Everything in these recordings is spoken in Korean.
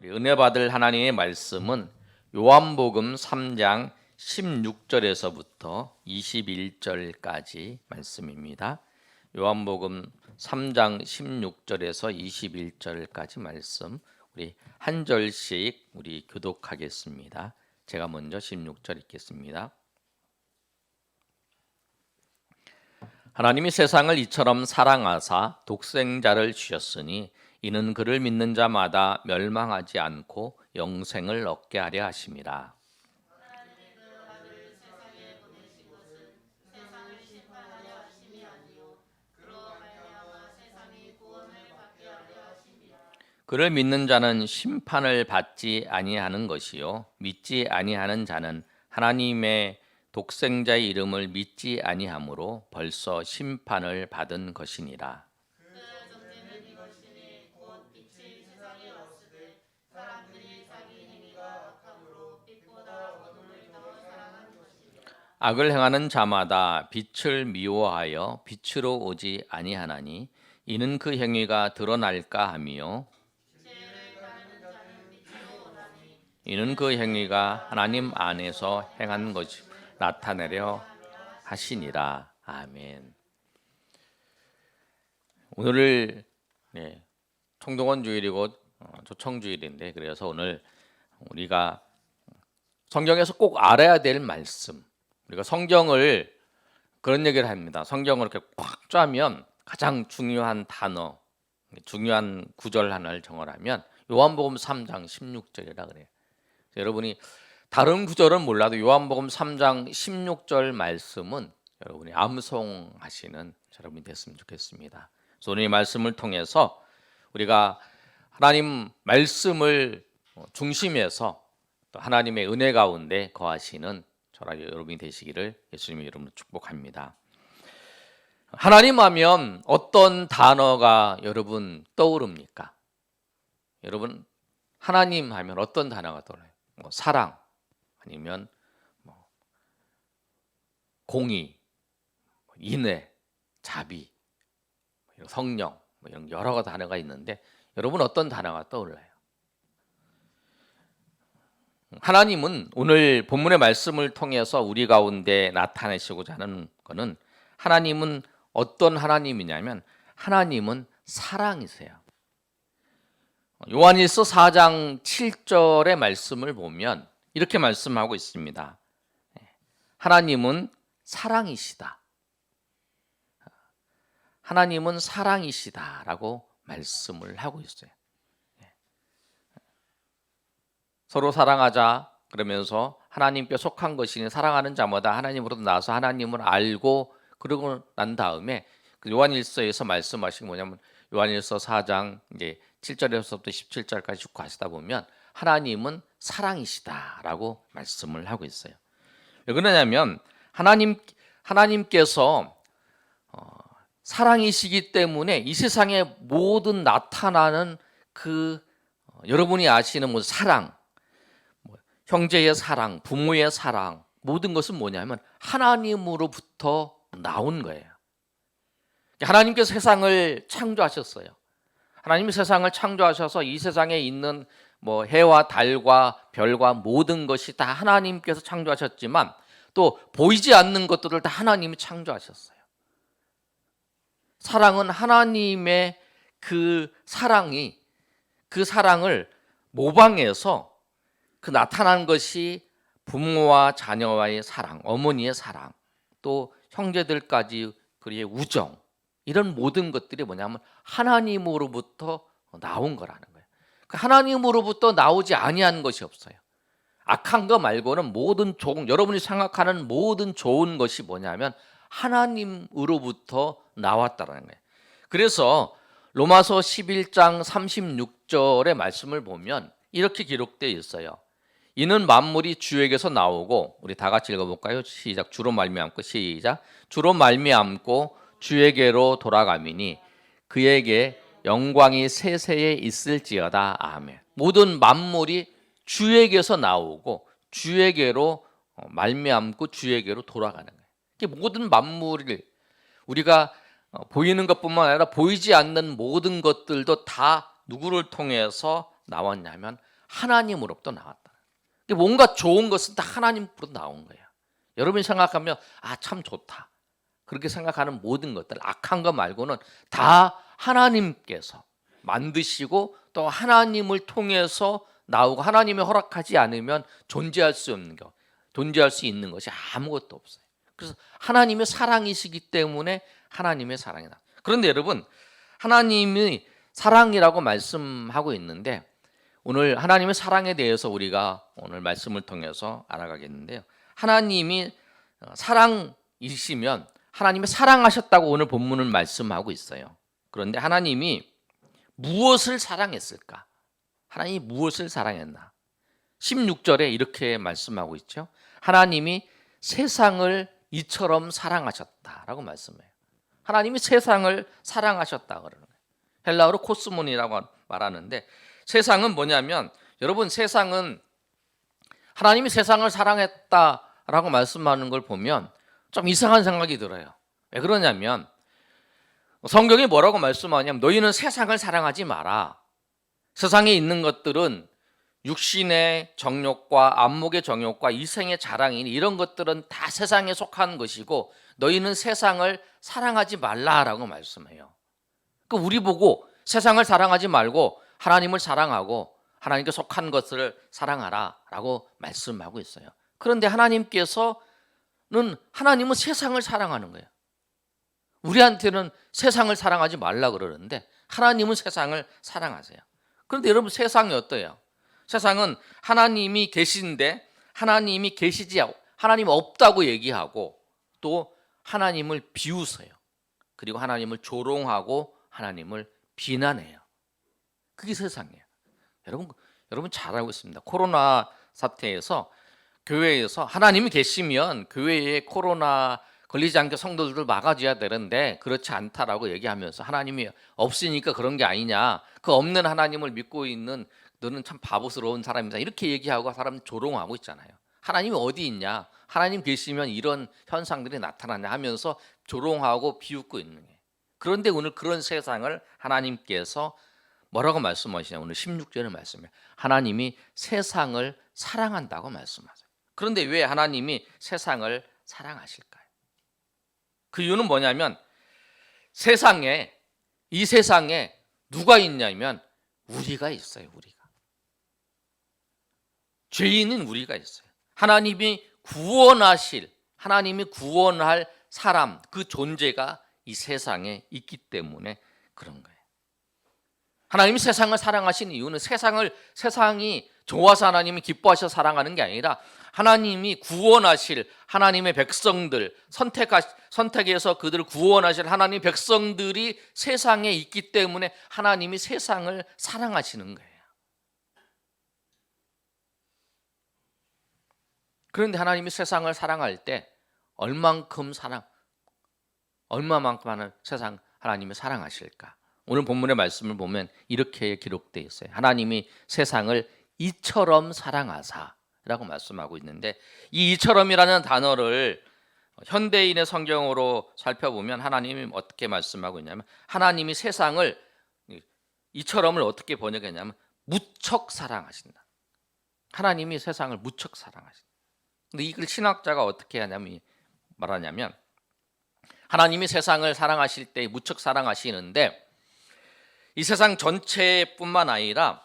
우리 은혜 받을 하나님의 말씀은 요한복음 3장 16절에서부터 21절까지 말씀입니다. 요한복음 3장 16절에서 21절까지 말씀 우리 한 절씩 우리 교독하겠습니다. 제가 먼저 16절 읽겠습니다. 하나님이 세상을 이처럼 사랑하사 독생자를 주셨으니 이는 그를 믿는 자마다 멸망하지 않고 영생을 얻게 하려 하심이라. 그를 믿는 자는 심판을 받지 아니하는 것이요 믿지 아니하는 자는 하나님의 독생자의 이름을 믿지 아니하므로 벌써 심판을 받은 것이니라. 악을 행하는 자마다 빛을 미워하여 빛으로 오지 아니하나니 이는 그 행위가 드러날까 하며 이는 그 행위가 하나님 안에서 행한 것이 나타내려 하시니라. 아멘. 오늘 총동원 주일이고 초청주일인데 그래서 오늘 우리가 성경에서 꼭 알아야 될 말씀, 우리가 성경을 그런 얘기를 합니다. 성경을 이렇게 꽉 짜면 가장 중요한 단어, 중요한 구절 하나를 정하라면 요한복음 3장 16절이라 그래요. 여러분이 다른 구절은 몰라도 요한복음 3장 16절 말씀은 여러분이 암송하시는 여러분이 됐으면 좋겠습니다. 그래서 오늘 이 말씀을 통해서 우리가 하나님 말씀을 중심에서 또 하나님의 은혜 가운데 거하시는 저랑 여러분이 되시기를 예수님의 이름으로 축복합니다. 하나님 하면 어떤 단어가 여러분 떠오릅니까? 여러분 하나님 하면 어떤 단어가 떠올라요? 사랑 아니면 공의, 인애, 자비, 성령 이런 여러 단어가 있는데 여러분 어떤 단어가 떠올라요? 하나님은 오늘 본문의 말씀을 통해서 우리 가운데 나타내시고자 하는 것은 하나님은 어떤 하나님이냐면 하나님은 사랑이세요. 요한일서 4장 7절의 말씀을 보면 이렇게 말씀하고 있습니다. 하나님은 사랑이시다. 하나님은 사랑이시다라고 말씀을 하고 있어요. 서로 사랑하자 그러면서 하나님께 속한 것이니 사랑하는 자마다 하나님으로부터 나서 하나님을 알고 그러고 난 다음에 요한일서에서 말씀하신 뭐냐면 요한일서 4장 이제 7절에서부터 17절까지 쭉 가시다 보면 하나님은 사랑이시다라고 말씀을 하고 있어요. 왜 그러냐면 하나님께서 사랑이시기 때문에 이 세상에 모든 나타나는 여러분이 아시는 사랑, 형제의 사랑, 부모의 사랑 모든 것은 뭐냐면 하나님으로부터 나온 거예요. 하나님께서 세상을 창조하셨어요. 하나님이 세상을 창조하셔서 이 세상에 있는 해와 달과 별과 모든 것이 다 하나님께서 창조하셨지만 또 보이지 않는 것들을 다 하나님이 창조하셨어요. 사랑은 하나님의 그 사랑을 모방해서 나타난 것이 부모와 자녀와의 사랑, 어머니의 사랑, 또 형제들까지 그의 우정 이런 모든 것들이 뭐냐면 하나님으로부터 나온 거라는 거예요. 하나님으로부터 나오지 아니한 것이 없어요. 악한 거 말고는 모든 여러분이 생각하는 모든 좋은 것이 뭐냐면 하나님으로부터 나왔다라는 거예요. 그래서 로마서 11장 36절의 말씀을 보면 이렇게 기록되어 있어요. 이는 만물이 주에게서 나오고 우리 다 같이 읽어볼까요? 시작. 주로 말미암고 시작. 주로 말미암고 주에게로 돌아가미니 그에게 영광이 세세에 있을지어다. 아멘. 모든 만물이 주에게서 나오고 주에게로 말미암고 주에게로 돌아가는 거예요. 모든 만물을 우리가 보이는 것뿐만 아니라 보이지 않는 모든 것들도 다 누구를 통해서 나왔냐면 하나님으로부터 나왔다. 뭔가 좋은 것은 다 하나님으로부터 나온 거예요. 여러분이 생각하면 참 좋다, 그렇게 생각하는 모든 것들, 악한 것 말고는 다 하나님께서 만드시고 또 하나님을 통해서 나오고, 하나님이 허락하지 않으면 존재할 수 없는 것, 존재할 수 있는 것이 아무것도 없어요. 그래서 하나님의 사랑이시기 때문에 하나님의 사랑이다. 그런데 여러분, 하나님이 사랑이라고 말씀하고 있는데, 오늘 하나님의 사랑에 대해서 우리가 오늘 말씀을 통해서 알아가겠는데요. 하나님이 사랑이시면 하나님이 사랑하셨다고 오늘 본문은 말씀하고 있어요. 그런데 하나님이 무엇을 사랑했을까? 하나님이 무엇을 사랑했나? 16절에 이렇게 말씀하고 있죠. 하나님이 세상을 이처럼 사랑하셨다라고 말씀해요. 하나님이 세상을 사랑하셨다 그러는 거예요. 헬라어로 코스몬이라고 말하는데, 세상은 뭐냐면, 여러분, 세상은 하나님이 세상을 사랑했다라고 말씀하는 걸 보면 좀 이상한 생각이 들어요. 왜 그러냐면, 성경이 뭐라고 말씀하냐면, 너희는 세상을 사랑하지 마라. 세상에 있는 것들은 육신의 정욕과 안목의 정욕과 이생의 자랑이니 이런 것들은 다 세상에 속한 것이고, 너희는 세상을 사랑하지 말라라고 말씀해요. 그러니까 우리 보고 세상을 사랑하지 말고 하나님을 사랑하고 하나님께 속한 것을 사랑하라라고 말씀하고 있어요. 그런데 하나님은 세상을 사랑하는 거예요. 우리한테는 세상을 사랑하지 말라 그러는데 하나님은 세상을 사랑하세요. 그런데 여러분, 세상이 어때요? 세상은 하나님이 계신데 하나님이 계시지, 하나님 없다고 얘기하고 또 하나님을 비웃어요. 그리고 하나님을 조롱하고 하나님을 비난해요. 그게 세상이에요. 여러분 잘 알고 있습니다. 코로나 사태에서 교회에서 하나님이 계시면 교회에 코로나 걸리지 않게 성도들을 막아줘야 되는데 그렇지 않다라고 얘기하면서, 하나님이 없으니까 그런 게 아니냐, 그 없는 하나님을 믿고 있는 너는 참 바보스러운 사람이다, 이렇게 얘기하고 사람 조롱하고 있잖아요. 하나님이 어디 있냐, 하나님 계시면 이런 현상들이 나타나냐 하면서 조롱하고 비웃고 있는 거예요. 그런데 오늘 그런 세상을 하나님께서 뭐라고 말씀하시냐, 오늘 16절의 말씀에 하나님이 세상을 사랑한다고 말씀하세요. 그런데 왜 하나님이 세상을 사랑하실까요? 그 이유는 뭐냐면, 이 세상에 누가 있냐면 우리가 있어요. 죄인인 우리가 있어요. 하나님이 구원할 사람, 그 존재가 이 세상에 있기 때문에 그런 거예요. 하나님이 세상을 사랑하신 이유는 세상이 좋아서 하나님이 기뻐하셔서 사랑하는 게 아니라, 하나님이 구원하실 하나님의 백성들, 선택해서 그들을 구원하실 하나님의 백성들이 세상에 있기 때문에 하나님이 세상을 사랑하시는 거예요. 그런데 하나님이 세상을 사랑할 때 얼마만큼 세상 하나님이 사랑하실까? 오늘 본문의 말씀을 보면 이렇게 기록되어 있어요. 하나님이 세상을 이처럼 사랑하사라고 말씀하고 있는데, 이 이처럼이라는 단어를 현대인의 성경으로 살펴보면 하나님이 어떻게 말씀하고 있냐면, 하나님이 세상을, 이처럼을 어떻게 번역했냐면 무척 사랑하신다. 하나님이 세상을 무척 사랑하신다. 근데 이걸 신학자가 어떻게 말하냐면, 하나님이 세상을 사랑하실 때 무척 사랑하시는데, 이 세상 전체뿐만 아니라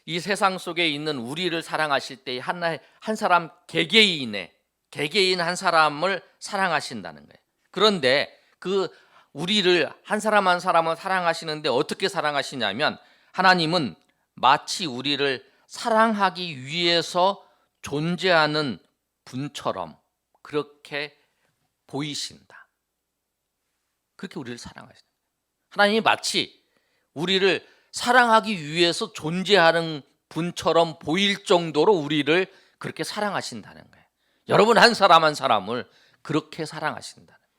이 세상 속에 있는 우리를 사랑하실 때 한 사람 개개인 한 사람을 사랑하신다는 거예요. 그런데 그 우리를 한 사람 한 사람을 사랑하시는데 어떻게 사랑하시냐면, 하나님은 마치 우리를 사랑하기 위해서 존재하는 분처럼 그렇게 보이신다. 그렇게 우리를 사랑하신다. 하나님이 마치 우리를 사랑하기 위해서 존재하는 분처럼 보일 정도로 우리를 그렇게 사랑하신다는 거예요. 여러분, 한 사람 한 사람을 그렇게 사랑하신다는 거예요.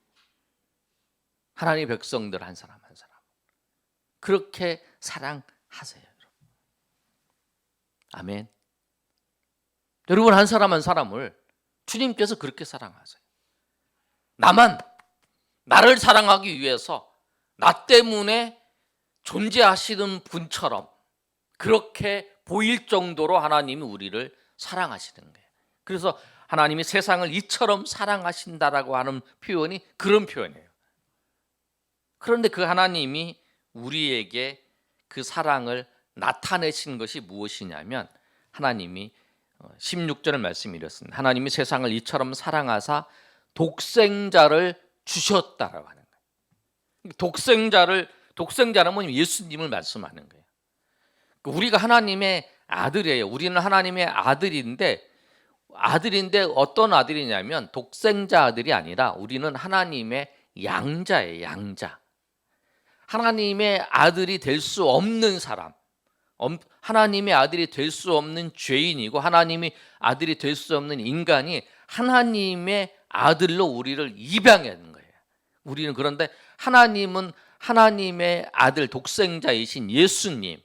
하나님의 백성들 한 사람 한 사람 그렇게 사랑하세요. 아멘. 여러분, 한 사람 한 사람을 주님께서 그렇게 사랑하세요. 나를 사랑하기 위해서 나 때문에 존재하시는 분처럼 그렇게 보일 정도로 하나님이 우리를 사랑하시는 거예요. 그래서 하나님이 세상을 이처럼 사랑하신다라고 하는 표현이 그런 표현이에요. 그런데 그 하나님이 우리에게 그 사랑을 나타내신 것이 무엇이냐면 하나님이 16절의 말씀이 이렇습니다. 하나님이 세상을 이처럼 사랑하사 독생자를 주셨다라고 하는 거예요. 독생자는 뭐냐면 예수님을 말씀하는 거예요. 우리가 하나님의 아들이에요. 우리는 하나님의 아들인데 어떤 아들이냐면 독생자 아들이 아니라 우리는 하나님의 양자예요. 양자. 하나님의 아들이 될 수 없는 사람, 하나님의 아들이 될 수 없는 죄인이고 하나님의 아들이 될 수 없는 인간이 하나님의 아들로 우리를 입양하는 거예요. 우리는 그런데 하나님은 하나님의 아들 독생자이신 예수님,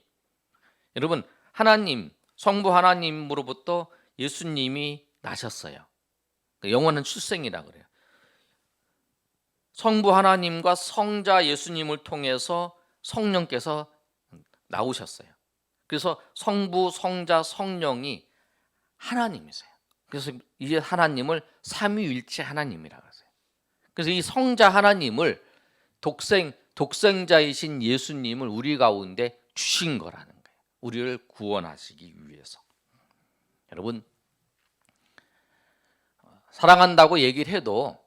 여러분 하나님 성부 하나님으로부터 예수님이 나셨어요. 영원한 출생이라고 그래요. 성부 하나님과 성자 예수님을 통해서 성령께서 나오셨어요. 그래서 성부, 성자, 성령이 하나님이세요. 그래서 이 하나님을 삼위일체 하나님이라고 하세요. 그래서 이 성자 하나님을 독생자이신 예수님을 우리 가운데 주신 거라는 거예요. 우리를 구원하시기 위해서. 여러분 사랑한다고 얘기를 해도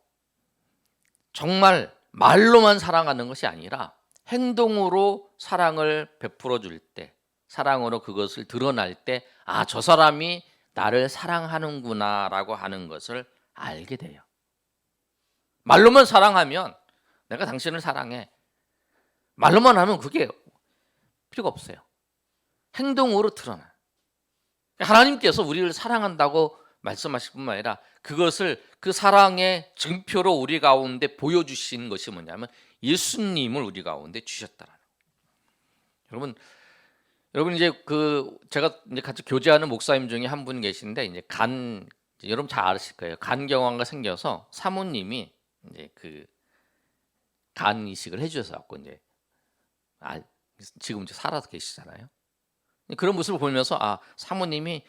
정말 말로만 사랑하는 것이 아니라 행동으로 사랑을 베풀어 줄 때, 사랑으로 그것을 드러날 때, 아, 저 사람이 나를 사랑하는구나라고 하는 것을 알게 돼요. 말로만 사랑하면 내가 당신을 사랑해. 말로만 하면 그게 필요가 없어요. 행동으로 드러나. 하나님께서 우리를 사랑한다고 말씀하실 뿐만 아니라 그것을 그 사랑의 증표로 우리 가운데 보여주신 것이 뭐냐면 예수님을 우리 가운데 주셨다라는 거예요. 여러분 이제 제가 이제 같이 교제하는 목사님 중에 한 분 계신데 이제 여러분 잘 아실 거예요. 간경화가 생겨서 사모님이 이제 간 이식을 해주셔서 갖고 이제 지금 이제 살아서 계시잖아요. 그런 모습을 보면서 사모님이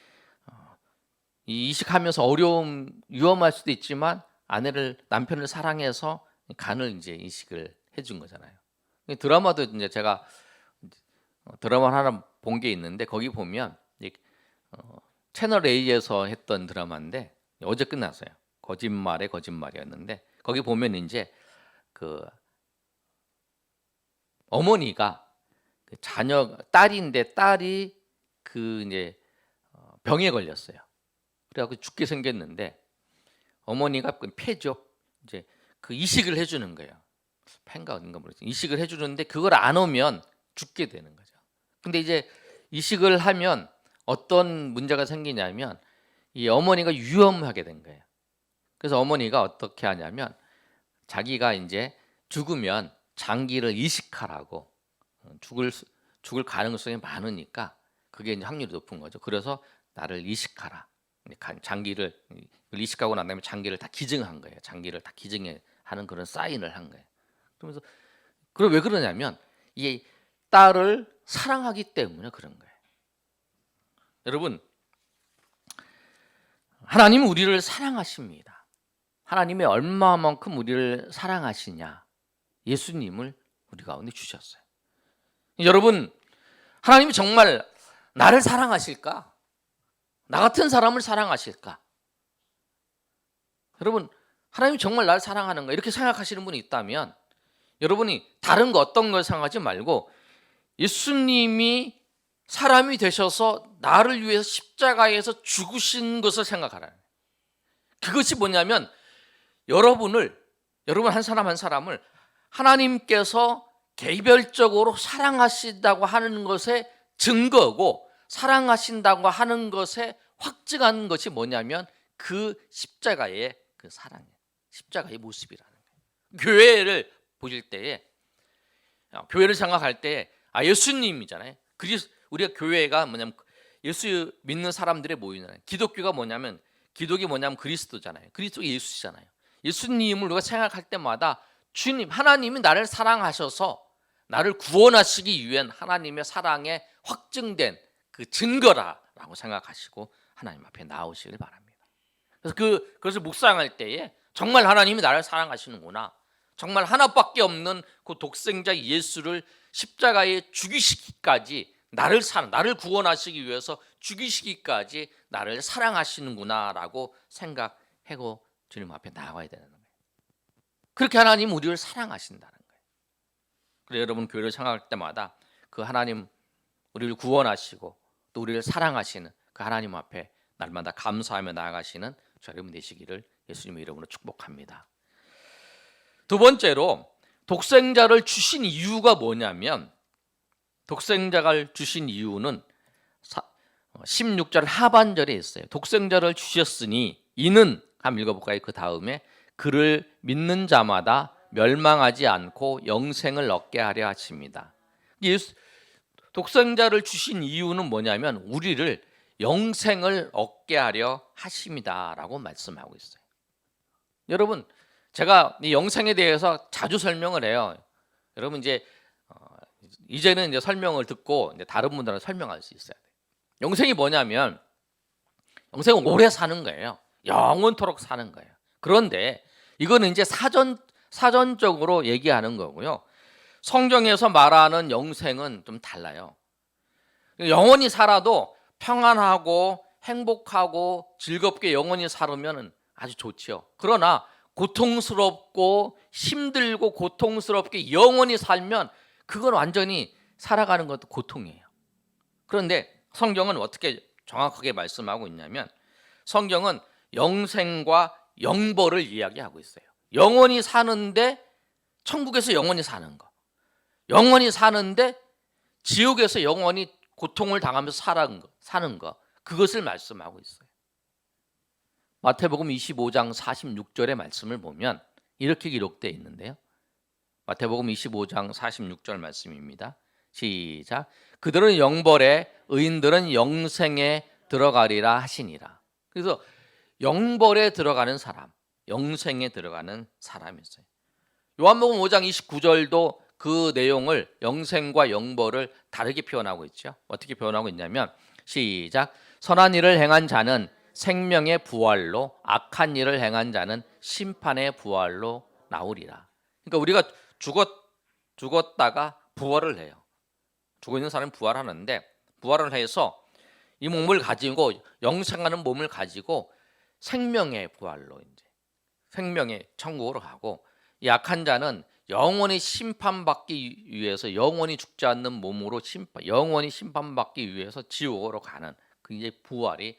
이 이식하면서 위험할 수도 있지만 남편을 사랑해서 간을 이제 이식을 해준 거잖아요. 드라마도 이제 제가 드라마 하나 본 게 있는데 거기 보면 채널 A에서 했던 드라마인데 어제 끝났어요. 거짓말의 거짓말이었는데 거기 보면 이제 어머니가 딸인데 딸이 이제 병에 걸렸어요. 그래갖고 죽게 생겼는데 어머니가 폐죠. 이제 이식을 해주는 거예요. 폐인가 어딘가 모르겠어요. 이식을 해주는데 그걸 안 오면 죽게 되는 거죠. 근데 이제 이식을 하면 어떤 문제가 생기냐면 이 어머니가 위험하게 된 거예요. 그래서 어머니가 어떻게 하냐면 자기가 이제 죽으면 장기를 이식하라고 죽을 가능성이 많으니까 그게 이제 확률이 높은 거죠. 그래서 나를 이식하라. 장기를 이식하고 난 다음에 장기를 다 기증한 거예요. 장기를 다 기증하는 그런 사인을 한 거예요. 그러면서 왜 그러냐면 이 딸을 사랑하기 때문에 그런 거예요. 여러분 하나님은 우리를 사랑하십니다. 하나님이 얼마만큼 우리를 사랑하시냐. 예수님을 우리 가운데 주셨어요. 여러분 하나님이 정말 나를 사랑하실까? 나 같은 사람을 사랑하실까? 여러분 하나님이 정말 나를 사랑하는가? 이렇게 생각하시는 분이 있다면 여러분이 다른 거 어떤 걸 생각하지 말고 예수님이 사람이 되셔서 나를 위해서 십자가에서 죽으신 것을 생각하라. 그것이 뭐냐면 여러분 한 사람 한 사람을 하나님께서 개별적으로 사랑하신다고 하는 것의 증거고 사랑하신다고 하는 것에 확증하는 것이 뭐냐면 그 십자가의 사랑이에요. 십자가의 모습이라는 거예요. 교회를 보실 때에 교회를 생각할 때 예수님이잖아요. 우리가 교회가 뭐냐면 예수 믿는 사람들의 모이잖아요. 기독교가 뭐냐면 기독이 뭐냐면 그리스도잖아요. 그리스도가 예수잖아요. 예수님을 우리가 생각할 때마다 주님 하나님이 나를 사랑하셔서 나를 구원하시기 위한 하나님의 사랑에 확증된 그 증거라라고 생각하시고 하나님 앞에 나오시길 바랍니다. 그래서 그것을 묵상할 때에 정말 하나님이 나를 사랑하시는구나, 정말 하나밖에 없는 그 독생자 예수를 십자가에 죽이시기까지 나를 구원하시기 위해서 죽이시기까지 나를 사랑하시는구나라고 생각하고 주님 앞에 나와야 되는 거예요. 그렇게 하나님 우리를 사랑하신다는 거예요. 그래서 여러분 교회를 생각할 때마다 그 하나님 우리를 구원하시고 또 우리를 사랑하시는 그 하나님 앞에 날마다 감사하며 나아가시는 여러분 되시기를 예수님의 이름으로 축복합니다. 두 번째로 독생자를 주신 이유가 뭐냐면, 독생자를 주신 이유는 16절 하반절에 있어요. 독생자를 주셨으니 이는, 한번 읽어볼까요? 그 다음에 그를 믿는 자마다 멸망하지 않고 영생을 얻게 하려 하십니다. 독생자를 주신 이유는 뭐냐면 우리를 영생을 얻게 하려 하십니다라고 말씀하고 있어요. 여러분, 제가 이 영생에 대해서 자주 설명을 해요. 여러분 이제는 이제 설명을 듣고 이제 다른 분들은 설명할 수 있어야 돼요. 영생이 뭐냐면 영생은 오래 사는 거예요. 영원토록 사는 거예요. 그런데 이거는 이제 사전적으로 얘기하는 거고요. 성경에서 말하는 영생은 좀 달라요. 영원히 살아도 평안하고 행복하고 즐겁게 영원히 살으면 아주 좋죠. 그러나 고통스럽고 힘들고 고통스럽게 영원히 살면 그건 완전히 살아가는 것도 고통이에요. 그런데 성경은 어떻게 정확하게 말씀하고 있냐면, 성경은 영생과 영벌을 이야기하고 있어요. 영원히 사는데 천국에서 영원히 사는 거, 영원히 사는데 지옥에서 영원히 고통을 당하면서 사는 거, 그것을 말씀하고 있어요. 마태복음 25장 46절의 말씀을 보면 이렇게 기록되어 있는데요. 마태복음 25장 46절 말씀입니다. 시작. 그들은 영벌에, 의인들은 영생에 들어가리라 하시니라. 그래서 영벌에 들어가는 사람, 영생에 들어가는 사람이 있어요. 요한복음 5장 29절도 그 내용을, 영생과 영벌을 다르게 표현하고 있죠. 어떻게 표현하고 있냐면 시작. 선한 일을 행한 자는 생명의 부활로, 악한 일을 행한 자는 심판의 부활로 나오리라. 그러니까 우리가 죽었다가 부활을 해요. 죽어 있는 사람은 부활하는데, 부활을 해서 이 몸을 가지고, 영생하는 몸을 가지고 생명의 부활로 이제 생명의 천국으로 가고, 이 악한 자는 영원히 심판받기 위해서, 영원히 죽지 않는 몸으로 영원히 심판받기 위해서 지옥으로 가는 그 이제 부활이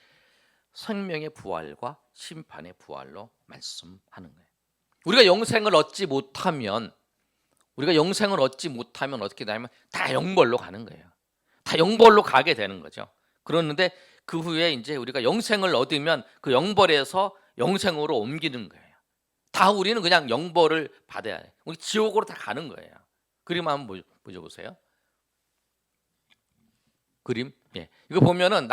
생명의 부활과 심판의 부활로 말씀하는 거예요. 우리가 영생을 얻지 못하면 어떻게 되냐면 다 영벌로 가는 거예요. 다 영벌로 가게 되는 거죠. 그러는데 그 후에 이제 우리가 영생을 얻으면 그 영벌에서 영생으로 옮기는 거예요. 다 우리는 그냥 영벌을 받아야 해요. 우리 지옥으로 다 가는 거예요. 그림 한번 보여보세요. 그림. 예. 이거 보면은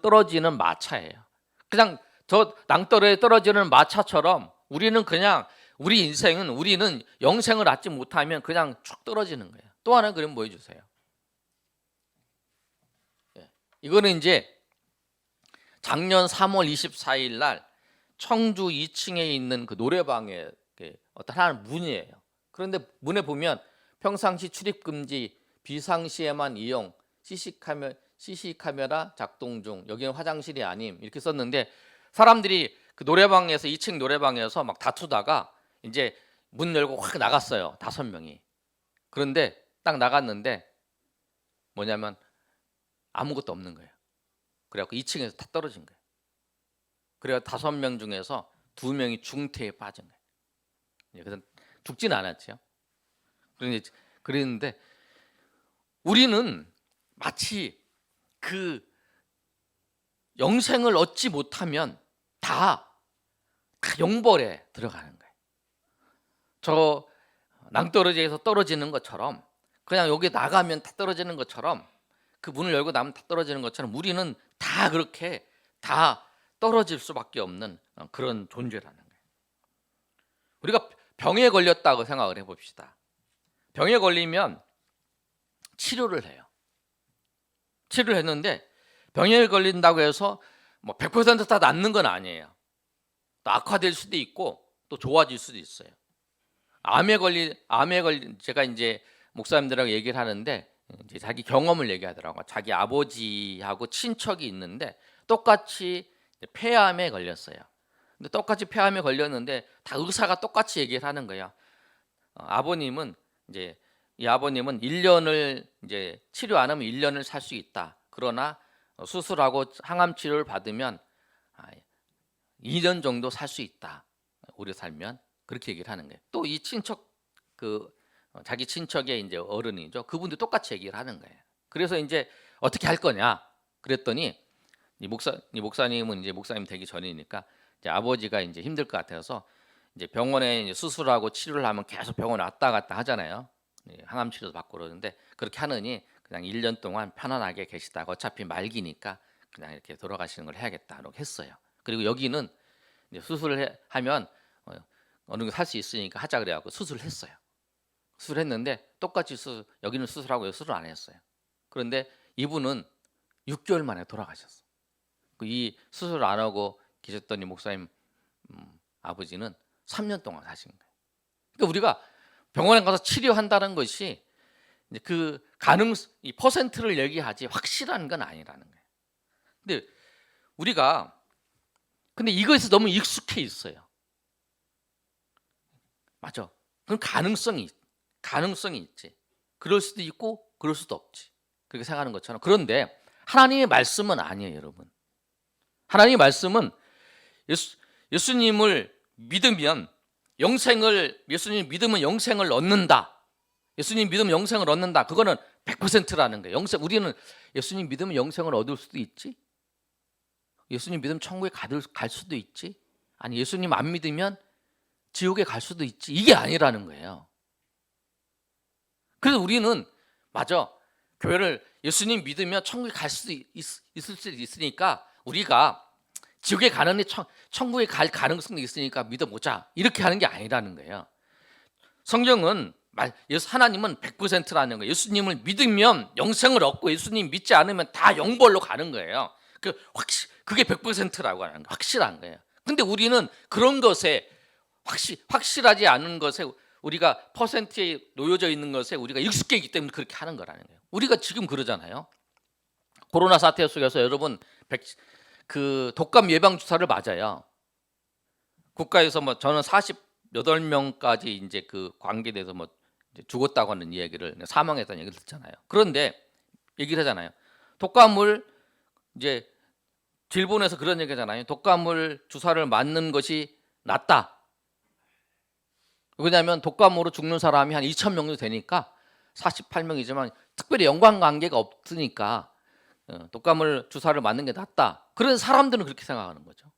떨어지는 마차예요. 그냥 저 낭떠러지에 떨어지는 마차처럼 우리는 영생을 얻지 못하면 그냥 쭉 떨어지는 거예요. 또 하나 그림 보여주세요. 예. 이거는 이제 작년 3월 24일 날 청주 2층에 있는 그 노래방에 어떤 하나의 문이에요. 그런데 문에 보면 평상시 출입 금지, 비상시에만 이용, CC카메라 작동 중, 여기는 화장실이 아님, 이렇게 썼는데 사람들이 그 노래방에서, 2층 노래방에서 막 다투다가 이제 문 열고 확 나갔어요. 5명이. 그런데 딱 나갔는데 뭐냐면 아무것도 없는 거예요. 그래갖고 2층에서 다 떨어진 거예요. 그래서 5명 중에서 2명이 중태에 빠진 거예요. 그래서 죽지는 않았죠. 그랬는데 우리는 마치 그 영생을 얻지 못하면 다 영벌에 들어가는 거예요. 저 낭떠러지에서 떨어지는 것처럼, 그냥 여기 나가면 다 떨어지는 것처럼, 그 문을 열고 나면 다 떨어지는 것처럼 우리는 다 그렇게 다 떨어질 수밖에 없는 그런 존재라는 거예요. 우리가 병에 걸렸다고 생각을 해봅시다. 병에 걸리면 치료를 해요. 치료를 했는데 병에 걸린다고 해서 뭐 100%다 낫는 건 아니에요. 또 악화될 수도 있고 또 좋아질 수도 있어요. 암에 걸린 제가 이제 목사님들하고 얘기를 하는데 이제 자기 경험을 얘기하더라고요. 자기 아버지하고 친척이 있는데 똑같이 폐암에 걸렸어요. 근데 똑같이 폐암에 걸렸는데 다 의사가 똑같이 얘기를 하는 거예요. 아버님은 이제 이 아버님은 1년을 이제 치료 안 하면 1년을 살 수 있다. 그러나 수술하고 항암 치료를 받으면 2년 정도 살 수 있다. 오래 살면 그렇게 얘기를 하는 거예요. 또 이 친척 자기 친척의 이제 어른이죠. 그분도 똑같이 얘기를 하는 거예요. 그래서 이제 어떻게 할 거냐? 그랬더니 이 목사님은 이제 목사님 되기 전이니까 이제 아버지가 이제 힘들 것 같아서 이제 병원에 이제 수술하고 치료를 하면 계속 병원 왔다 갔다 하잖아요. 항암 치료도 받고 그러는데 그렇게 하느니 그냥 1년 동안 편안하게 계시다가 어차피 말기니까 그냥 이렇게 돌아가시는 걸 해야겠다고 했어요. 그리고 여기는 이제 수술을 하면 어느 정도 살 수 있으니까 하자 그래갖고 수술을 했어요. 수술했는데 똑같이 여기는 수술하고 수술 안 했어요. 그런데 이분은 6개월 만에 돌아가셨어. 이 수술 안 하고 계셨던 이 목사님 아버지는 3년 동안 사신 거예요. 그러니까 우리가 병원에 가서 치료한다는 것이 이제 그 이 퍼센트를 얘기하지 확실한 건 아니라는 거예요. 근데 우리가 이거에서 너무 익숙해 있어요. 맞아. 그럼 가능성이 있지. 그럴 수도 있고 그럴 수도 없지. 그렇게 생각하는 것처럼. 그런데 하나님의 말씀은 아니에요, 여러분. 하나님의 말씀은 예수님을 믿으면 예수님 믿으면 영생을 얻는다. 예수님 믿으면 영생을 얻는다. 그거는 100%라는 거예요. 우리는 예수님 믿으면 영생을 얻을 수도 있지. 예수님 믿으면 천국에 갈 수도 있지. 아니 예수님 안 믿으면 지옥에 갈 수도 있지. 이게 아니라는 거예요. 그래서 우리는 맞아. 교회를 예수님 믿으면 천국에 갈 수도 있을 수 있으니까 우리가 지옥에 가느니 천국에 갈 가능성도 있으니까 믿어보자. 이렇게 하는 게 아니라는 거예요. 성경은 하나님은 100%라는 거예요. 예수님을 믿으면 영생을 얻고 예수님 믿지 않으면 다 영벌로 가는 거예요. 그게 100%라고 하는 거예요. 확실한 거예요. 근데 우리는 그런 것에 확실하지 않은 것에 우리가 퍼센트에 놓여져 있는 것에 우리가 익숙해 있기 때문에 그렇게 하는 거라는 거예요. 우리가 지금 그러잖아요. 코로나 사태 속에서 여러분 그 독감 예방 주사를 맞아요. 국가에서 저는 48명까지 이제 그 관계돼서 죽었다고 하는 얘기를 사망했다는 얘기를 듣잖아요. 그런데 얘기를 하잖아요. 독감을 이제 일본에서 그런 얘기잖아요. 독감을 주사를 맞는 것이 낫다. 왜냐하면 독감으로 죽는 사람이 한 2,000명 정도 되니까 48명이지만 특별히 연관관계가 없으니까 독감을 주사를 맞는 게 낫다. 그래서 사람들은 그렇게 생각하는 거죠.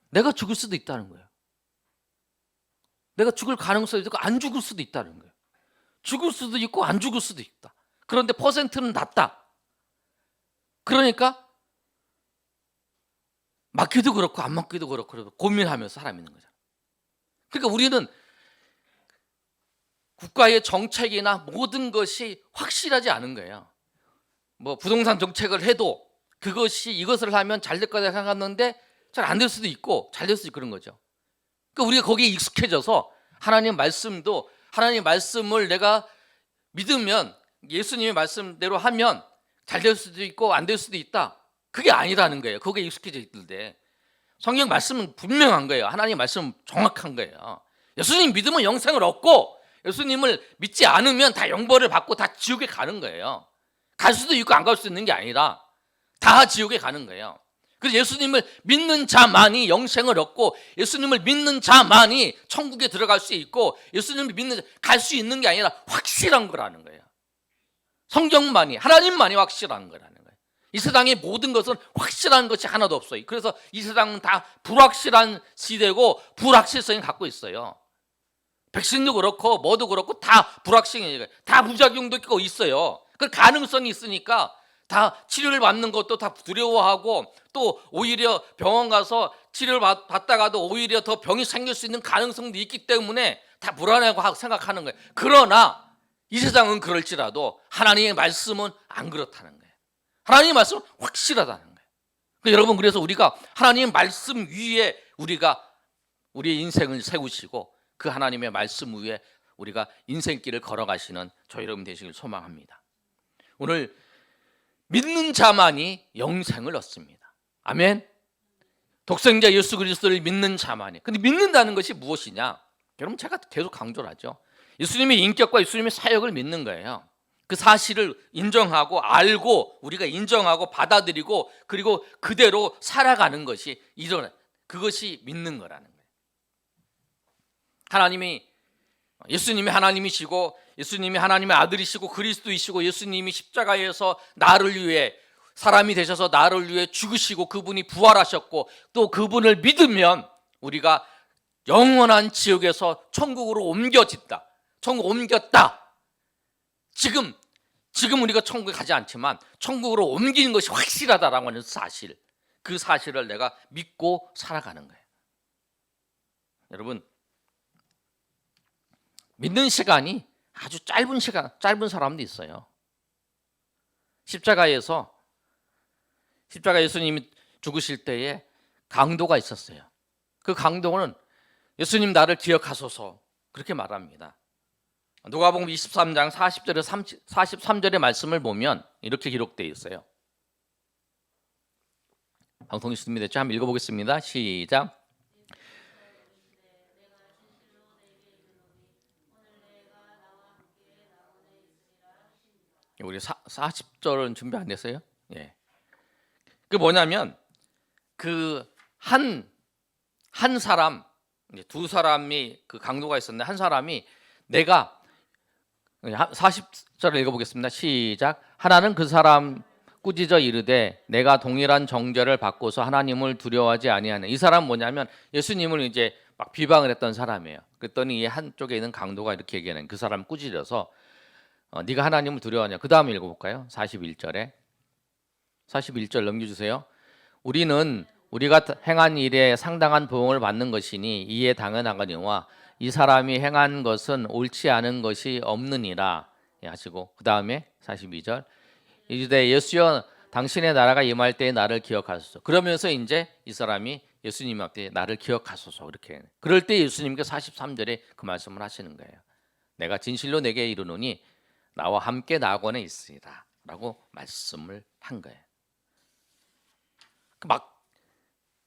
내가 죽을 수도 있다는 거예요. 내가 죽을 가능성이 있고 안 죽을 수도 있다는 거예요. 죽을 수도 있고 안 죽을 수도 있다. 그런데 퍼센트는 낮다. 그러니까 맞기도 그렇고 안 맞기도 그렇고 고민하면서 사람 있는 거잖아요. 그러니까 우리는 국가의 정책이나 모든 것이 확실하지 않은 거예요. 부동산 정책을 해도 이것을 하면 잘 될 거다 생각했는데 잘 안 될 수도 있고 잘 될 수도 있고 그런 거죠. 그러니까 우리가 거기에 익숙해져서 하나님 말씀을 내가 믿으면 예수님의 말씀대로 하면 잘 될 수도 있고 안 될 수도 있다. 그게 아니라는 거예요. 거기에 익숙해져 있는데 성경 말씀은 분명한 거예요. 하나님 말씀은 정확한 거예요. 예수님 믿으면 영생을 얻고 예수님을 믿지 않으면 다 영벌을 받고 다 지옥에 가는 거예요. 갈 수도 있고 안 갈 수 있는 게 아니라 다 지옥에 가는 거예요. 그래서 예수님을 믿는 자만이 영생을 얻고 예수님을 믿는 자만이 천국에 들어갈 수 있고 예수님을 갈 수 있는 게 아니라 확실한 거라는 거예요. 성경만이 하나님만이 확실한 거라는 거예요. 이 세상의 모든 것은 확실한 것이 하나도 없어요. 그래서 이 세상은 다 불확실한 시대고 불확실성이 갖고 있어요. 백신도 그렇고 뭐도 그렇고 다 불확실해요. 다 부작용도 있고 있어요. 그 가능성이 있으니까 다 치료를 받는 것도 다 두려워하고 또 오히려 병원 가서 치료를 받다가도 오히려 더 병이 생길 수 있는 가능성도 있기 때문에 다 불안하고 생각하는 거예요. 그러나 이 세상은 그럴지라도 하나님의 말씀은 안 그렇다는 거예요. 하나님의 말씀은 확실하다는 거예요. 그러니까 여러분, 그래서 우리가 하나님의 말씀 위에 우리가 우리의 인생을 세우시고 그 하나님의 말씀 위에 우리가 인생길을 걸어가시는 저 여러분 되시길 소망합니다. 오늘 믿는 자만이 영생을 얻습니다. 아멘. 독생자 예수 그리스도를 믿는 자만이. 근데 믿는다는 것이 무엇이냐? 여러분, 제가 계속 강조를 하죠. 예수님의 인격과 예수님의 사역을 믿는 거예요. 그 사실을 인정하고 알고 우리가 인정하고 받아들이고 그리고 그대로 살아가는 것이 그것이 믿는 거라는 거예요. 예수님이 하나님이시고 예수님이 하나님의 아들이시고 그리스도이시고 예수님이 십자가에서 나를 위해 사람이 되셔서 나를 위해 죽으시고 그분이 부활하셨고 또 그분을 믿으면 우리가 영원한 지옥에서 천국으로 옮겨진다. 천국 옮겼다. 지금 우리가 천국에 가지 않지만 천국으로 옮기는 것이 확실하다라고 하는 사실, 그 사실을 내가 믿고 살아가는 거예요. 여러분, 믿는 시간이 아주 짧은 사람도 있어요. 십자가 예수님이 죽으실 때에 강도가 있었어요. 그 강도는 예수님 나를 기억하소서 그렇게 말합니다. 누가복음 23장 40절에 43절의 말씀을 보면 이렇게 기록되어 있어요. 방송이 준비됐죠? 한번 읽어보겠습니다. 시작. 우리 40절은 준비 안 됐어요? 예. 그 뭐냐면 한 사람, 두 사람이 그 강도가 있었는데 한 사람이 내가 40절을 읽어보겠습니다. 시작. 하나는 그 사람 꾸짖어 이르되 내가 동일한 정죄를 받고서 하나님을 두려워하지 아니하는. 이 사람은 뭐냐면 예수님을 이제 막 비방을 했던 사람이에요. 그랬더니 이 한쪽에 있는 강도가 이렇게 얘기하는, 그 사람 꾸짖어서 네가 하나님을 두려워하냐. 그 다음에 읽어볼까요? 41절 넘겨주세요. 우리는 우리가 행한 일에 상당한 보응을 받는 것이니 이에 당연하거니와 이 사람이 행한 것은 옳지 않은 것이 없느니라 하시고, 그 다음에 42절 이르되 예수여 당신의 나라가 임할 때에 나를 기억하소서. 그러면서 이제 이 사람이 예수님 앞에 나를 기억하소서 그렇게. 그럴 때 예수님께 43절에 그 말씀을 하시는 거예요. 내가 진실로 내게 이르노니 나와 함께 낙원에 있으리라 라고 말씀을 한 거예요. 막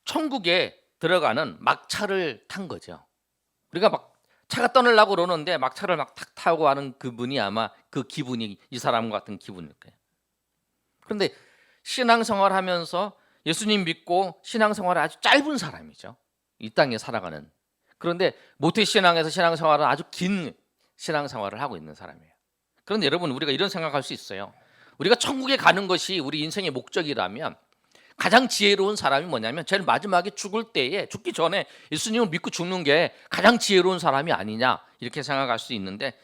천국에 들어가는 막차를 탄 거죠. 우리가 막 차가 떠나려고 그러는데 막차를 막 탁 타고 가는 그분이 아마 그 기분이 이 사람 같은 기분일 거예요. 그런데 신앙생활 하면서 예수님 믿고 신앙생활을 아주 짧은 사람이죠. 이 땅에 살아가는. 그런데 모태신앙에서 신앙생활은 아주 긴 신앙생활을 하고 있는 사람이에요. 그런데 여러분, 우리가 이런 생각할 수 있어요. 우리가 천국에 가는 것이 우리 인생의 목적이라면 가장 지혜로운 사람이 뭐냐면 제일 마지막에 죽기 전에 예수님을 믿고 죽는 게 가장 지혜로운 사람이 아니냐 이렇게 생각할 수 있는데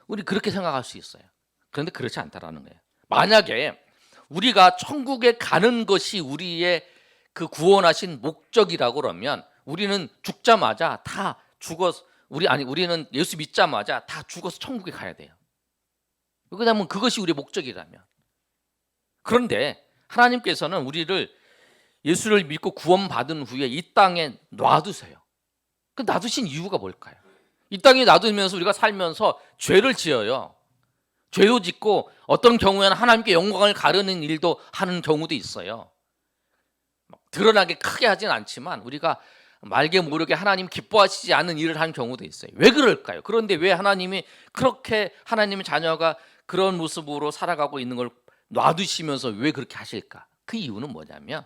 우리 그렇게 생각할 수 있어요. 그런데 그렇지 않다라는 거예요. 만약에 우리가 천국에 가는 것이 우리의 그 구원하신 목적이라고 그러면 우리는 죽자마자 다 죽어서 우리는 예수 믿자마자 다 죽어서 천국에 가야 돼요. 왜냐하면 그것이 우리의 목적이라면. 그런데 하나님께서는 우리를 예수를 믿고 구원받은 후에 이 땅에 놔두세요. 그 놔두신 이유가 뭘까요? 이 땅에 놔두면서 우리가 살면서 죄를 지어요. 죄도 짓고 어떤 경우에는 하나님께 영광을 가르는 일도 하는 경우도 있어요. 드러나게 크게 하진 않지만 우리가 말게 모르게 하나님 기뻐하시지 않는 일을 하는 경우도 있어요. 왜 그럴까요? 그런데 왜 하나님이 그렇게 하나님의 자녀가 그런 모습으로 살아가고 있는 걸 놔두시면서 왜 그렇게 하실까? 그 이유는 뭐냐면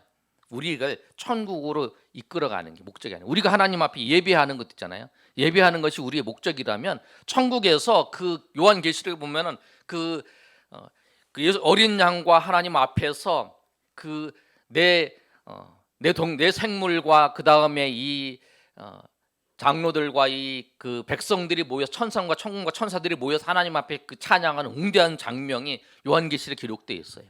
우리를 천국으로 이끌어가는 게 목적이 아니에요. 우리가 하나님 앞에 예배하는 것 있잖아요. 예배하는 것이 우리의 목적이라면 천국에서 그 요한계시록에 보면은 그 어린 양과 하나님 앞에서 내 생물과 그 다음에 이 장로들과 이 그 백성들이 모여 천상과 천군과 천사들이 모여서 하나님 앞에 그 찬양하는 웅대한 장면이 요한계시록에 기록되어 있어요.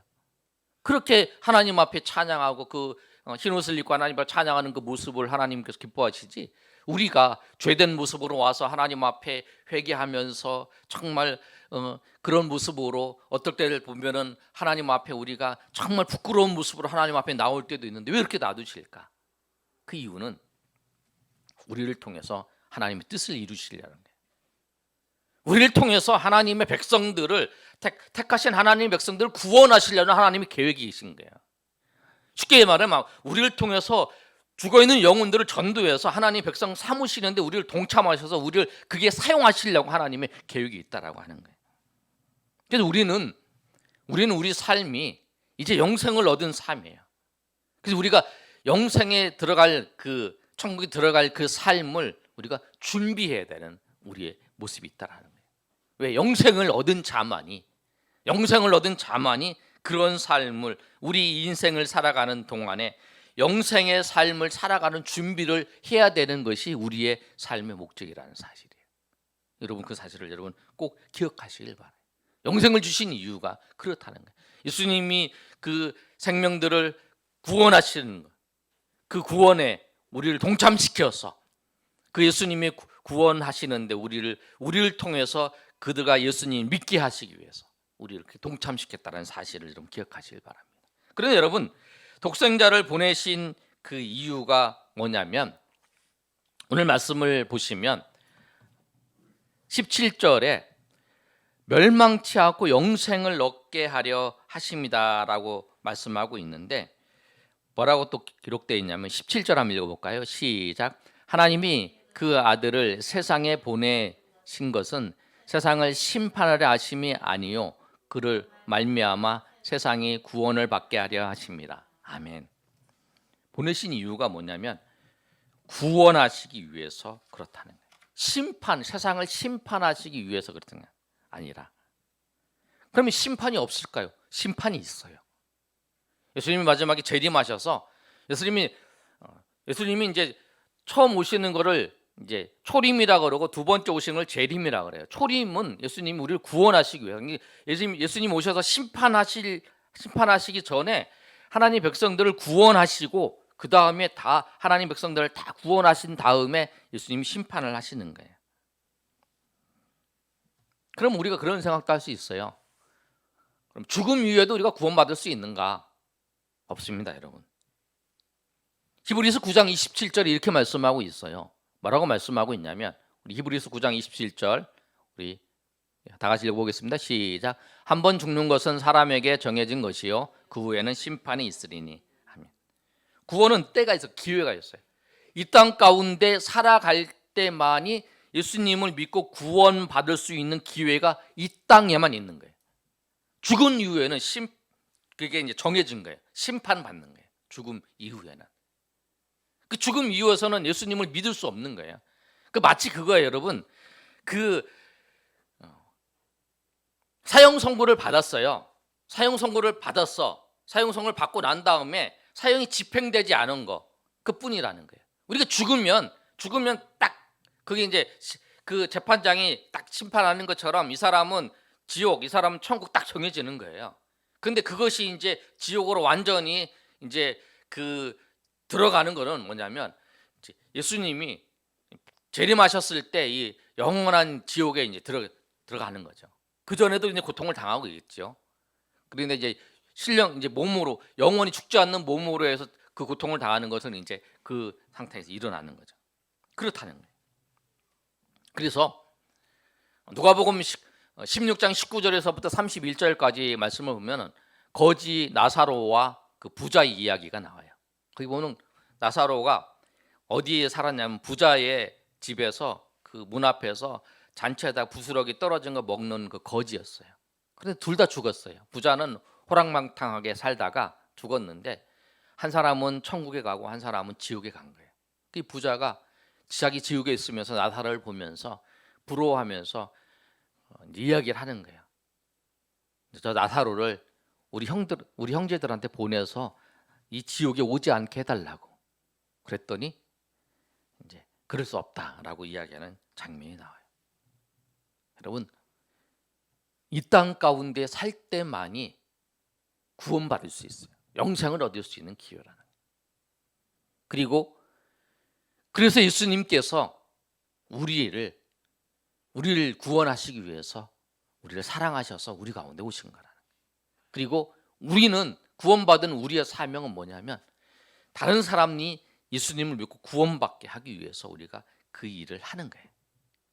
그렇게 하나님 앞에 찬양하고 그 흰옷을 입고 하나님 앞에 찬양하는 그 모습을 하나님께서 기뻐하시지, 우리가 죄된 모습으로 와서 하나님 앞에 회개하면서 정말 그런 모습으로 어떨 때를 보면은 하나님 앞에 우리가 정말 부끄러운 모습으로 하나님 앞에 나올 때도 있는데 왜 이렇게 놔두실까? 그 이유는 우리를 통해서 하나님의 뜻을 이루시려는 거예요. 우리를 통해서 하나님의 백성들을 택하신 하나님의 백성들을 구원하시려는 하나님의 계획이신 거예요. 쉽게 말하면 우리를 통해서 죽어있는 영혼들을 전도해서 하나님 백성 삼으시는데 우리를 동참하셔서 우리를 그게 사용하시려고 하나님의 계획이 있다라고 하는 거예요. 그래서 우리는 우리 삶이 이제 영생을 얻은 삶이에요. 그래서 우리가 영생에 들어갈 그 천국에 들어갈 그 삶을 우리가 준비해야 되는 우리의 모습이 있다라는 거예요. 왜? 영생을 얻은 자만이 그런 삶을 우리 인생을 살아가는 동안에 영생의 삶을 살아가는 준비를 해야 되는 것이 우리의 삶의 목적이라는 사실이에요. 여러분 그 사실을 여러분 꼭 기억하시길 바라요. 영생을 주신 이유가 그렇다는 거예요. 예수님이 그 생명들을 구원하시는 것, 그 구원에 우리를 동참시켜서 그 예수님이 구원하시는데 우리를 통해서 그들과 예수님 믿게 하시기 위해서 우리를 이렇게 동참시켰다는 사실을 좀 기억하시길 바랍니다. 그런데 여러분 독생자를 보내신 그 이유가 뭐냐면 오늘 말씀을 보시면 17절에 멸망치 않고 영생을 얻게 하려 하십니다라고 말씀하고 있는데 뭐라고 또 기록되어 있냐면 17절 한번 읽어볼까요? 시작. 하나님이 그 아들을 세상에 보내신 것은 세상을 심판하려 하심이 아니요 그를 말미암아 세상이 구원을 받게 하려 하십니다. 아멘. 보내신 이유가 뭐냐면 구원하시기 위해서 그렇다는 거예요. 세상을 심판하시기 위해서 그렇다는 게 아니라. 그러면 심판이 없을까요? 심판이 있어요. 예수님이 마지막에 재림하셔서 예수님이 이제 처음 오시는 거를 이제 초림이라 그러고 두 번째 오시는 걸 재림이라 그래요. 초림은 예수님이 우리를 구원하시기 위해서. 예수님 오셔서 심판하시기 전에 하나님 백성들을 구원하시고 그 다음에 다 하나님 백성들을 다 구원하신 다음에 예수님이 심판을 하시는 거예요. 그럼 우리가 그런 생각도 할 수 있어요. 그럼 죽음 이후에도 우리가 구원받을 수 있는가? 없습니다, 여러분. 히브리서 9장 27절에 이렇게 말씀하고 있어요. 뭐라고 말씀하고 있냐면 우리 히브리서 9장 27절 우리 다 같이 읽어보겠습니다. 시작. 한 번 죽는 것은 사람에게 정해진 것이요 그 후에는 심판이 있으리니. 아멘. 구원은 때가 있어, 기회가 있어요. 이 땅 가운데 살아갈 때만이 예수님을 믿고 구원받을 수 있는 기회가 이 땅에만 있는 거예요. 죽은 이후에는 그게 이제 정해진 거예요. 심판받는 거예요. 죽음 이후에는. 그 죽음 이후에서는 예수님을 믿을 수 없는 거예요. 그 마치 그거예요, 여러분. 그 사형 선고를 받았어요. 사형 선고를 받고 난 다음에 사형이 집행되지 않은 거 그뿐이라는 거예요. 우리가 죽으면 딱 그게 이제 그 재판장이 딱 심판하는 것처럼 이 사람은 지옥, 이 사람은 천국 딱 정해지는 거예요. 근데 그것이 이제 지옥으로 완전히 이제 그 들어가는 거는 뭐냐면 예수님이 재림하셨을 때 이 영원한 지옥에 이제 들어가는 거죠. 그 전에도 이제 고통을 당하고 있겠죠. 그런데 이제 이제 몸으로 영원히 죽지 않는 몸으로 해서 그 고통을 당하는 것은 이제 그 상태에서 일어나는 거죠. 그렇다는 거예요. 그래서 누가복음 16장 19절에서부터 31절까지 말씀을 보면은 거지 나사로와 그 부자의 이야기가 나와요. 거기 보면 나사로가 어디에 살았냐면 부자의 집에서 그 문 앞에서 잔치에다 부스러기 떨어진 거 먹는 그 거지였어요. 그런데 둘 다 죽었어요. 부자는 호랑망탕하게 살다가 죽었는데 한 사람은 천국에 가고 한 사람은 지옥에 간 거예요. 그 부자가 자기 지옥에 있으면서 나사로를 보면서 부러워하면서 이야기를 하는 거예요. 저 나사로를 우리 형제들한테 보내서 이 지옥에 오지 않게 해달라고. 그랬더니 이제 그럴 수 없다라고 이야기하는 장면이 나와요. 여러분, 이 땅 가운데 살 때만이 구원받을 수 있어요. 영생을 얻을 수 있는 기회라는 거예요. 그래서 예수님께서 우리를 구원하시기 위해서 우리를 사랑하셔서 우리 가운데 오신 거라는 거예요. 그리고 우리는 구원받은 우리의 사명은 뭐냐면 다른 사람이 예수님을 믿고 구원받게 하기 위해서 우리가 그 일을 하는 거예요.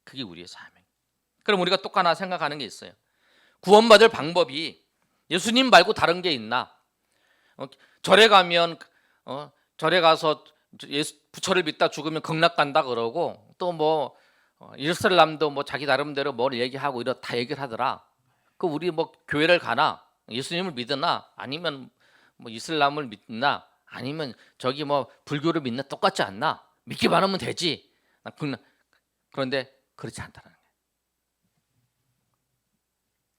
그게 우리의 사명. 그럼 우리가 또 하나 생각하는 게 있어요. 구원받을 방법이 예수님 말고 다른 게 있나? 절에 가면 절에 가서 부처를 믿다 죽으면 극락 간다 그러고 또 뭐 이슬람도 뭐 자기 나름대로 뭘 얘기하고 이런 다 얘기를 하더라. 그 우리 뭐 교회를 가나 예수님을 믿으나 아니면 뭐 이슬람을 믿나 아니면 저기 뭐 불교를 믿나 똑같지 않나? 믿기만 하면 되지. 그런데 그렇지 않다는 거예요.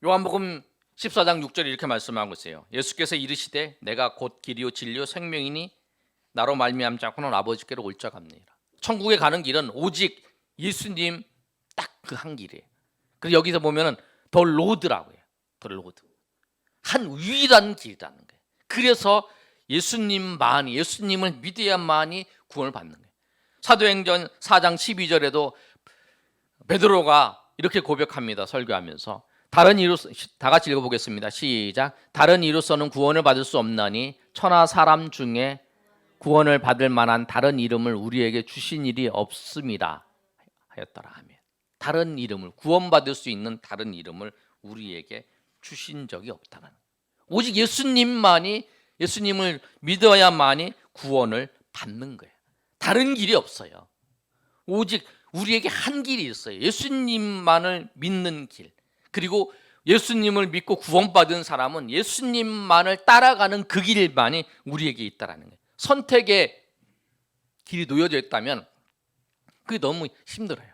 요한복음 14장 6절에 이렇게 말씀하고 있어요. 예수께서 이르시되 내가 곧 길이요 진리요 생명이니 나로 말미암지 않고는 아버지께로 올 자가 없느니라. 천국에 가는 길은 오직 예수님 딱 그 한 길이에요. 그리고 여기서 보면은 더 로드라고 해요. 더 로드. 한 유일한 길이라는 거예요. 그래서 예수님을 믿어야만이 구원을 받는 거예요. 사도행전 4장 12절에도 베드로가 이렇게 고백합니다. 설교하면서 다른 이로서 다 같이 읽어보겠습니다. 시작. 다른 이로서는 구원을 받을 수 없나니 천하 사람 중에 구원을 받을 만한 다른 이름을 우리에게 주신 일이 없음이라 하였더라. 아멘. 다른 이름을 구원받을 수 있는 다른 이름을 우리에게 주신 적이 없다는 오직 예수님을 믿어야만이 구원을 받는 거예요. 다른 길이 없어요. 오직 우리에게 한 길이 있어요. 예수님만을 믿는 길. 그리고 예수님을 믿고 구원받은 사람은 예수님만을 따라가는 그 길만이 우리에게 있다라는 거예요. 선택의 길이 놓여져 있다면 그게 너무 힘들어요.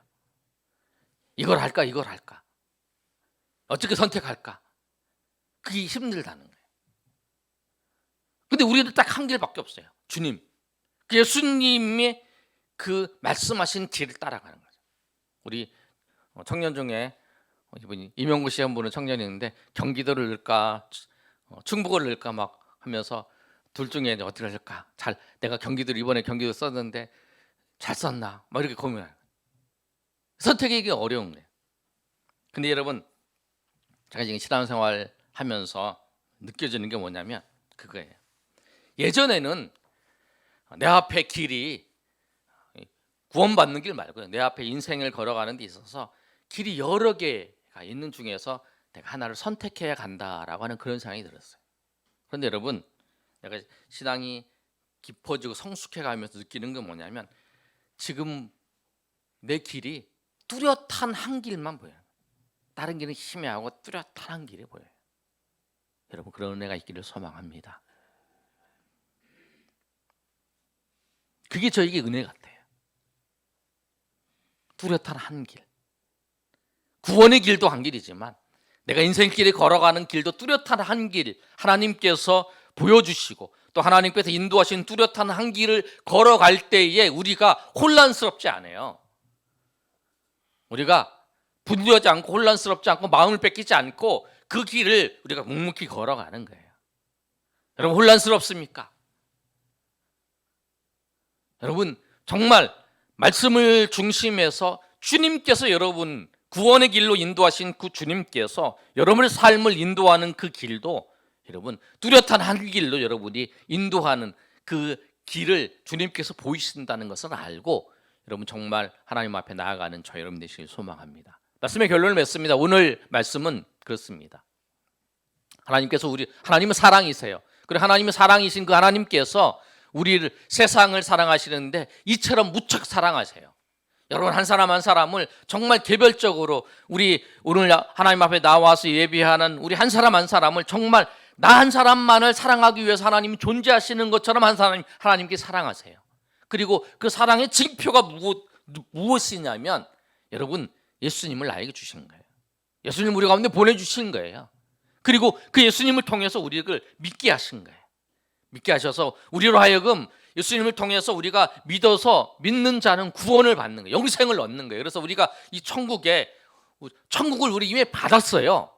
이걸 할까 이걸 할까 어떻게 선택할까 그게 힘들다는 거예요. 근데 우리는 딱 한 길밖에 없어요. 주님, 예수님이 그 말씀하신 길을 따라가는 거죠. 우리 청년 중에 이분이 임용구 씨 한 분은 청년이었는데 경기도를 넣을까 충북을 넣을까 막 하면서 둘 중에 어떻게 할까? 내가 이번에 경기도 썼는데 잘 썼나? 막 이렇게 고민해요. 선택하기 어려운 거예요. 근데 여러분, 제가 지금 신앙생활 하면서 느껴지는 게 뭐냐면 그거예요. 예전에는 내 앞에 길이 구원받는 길 말고요. 내 앞에 인생을 걸어가는 데 있어서 길이 여러 개가 있는 중에서 내가 하나를 선택해야 간다라고 하는 그런 생각이 들었어요. 그런데 여러분, 내가 신앙이 깊어지고 성숙해가면서 느끼는 건 뭐냐면 지금 내 길이 뚜렷한 한 길만 보여요. 다른 길은 희미하고 뚜렷한 한 길이 보여요. 여러분, 그런 은혜가 있기를 소망합니다. 그게 저에게 은혜 같아요. 뚜렷한 한 길. 구원의 길도 한 길이지만 내가 인생길에 걸어가는 길도 뚜렷한 한 길, 하나님께서 보여주시고 또 하나님께서 인도하신 뚜렷한 한 길을 걸어갈 때에 우리가 혼란스럽지 않아요. 우리가 분주하지 않고 혼란스럽지 않고 마음을 뺏기지 않고 그 길을 우리가 묵묵히 걸어가는 거예요. 여러분, 혼란스럽습니까? 여러분, 정말 말씀을 중심해서 주님께서 여러분 구원의 길로 인도하신 그 주님께서 여러분의 삶을 인도하는 그 길도 여러분 뚜렷한 한 길로 여러분이 인도하는 그 길을 주님께서 보이신다는 것을 알고 여러분 정말 하나님 앞에 나아가는 저 여러분 되시길 소망합니다. 말씀의 결론을 맺습니다. 오늘 말씀은 그렇습니다. 하나님은 사랑이세요. 그리고 하나님은 사랑이신 그 하나님께서 우리를 세상을 사랑하시는데 이처럼 무척 사랑하세요. 여러분, 한 사람 한 사람을 정말 개별적으로 우리 오늘 하나님 앞에 나와서 예배하는 우리 한 사람 한 사람을 정말 나 한 사람만을 사랑하기 위해서 하나님이 존재하시는 것처럼 하나님께 사랑하세요. 그리고 그 사랑의 징표가 무엇이냐면 여러분, 예수님을 나에게 주신 거예요. 예수님을 우리 가운데 보내주신 거예요. 그리고 그 예수님을 통해서 우리를 믿게 하신 거예요. 믿게 하셔서 우리로 하여금 예수님을 통해서 우리가 믿어서 믿는 자는 구원을 받는 거예요. 영생을 얻는 거예요. 그래서 우리가 이 천국을 우리 이미 받았어요.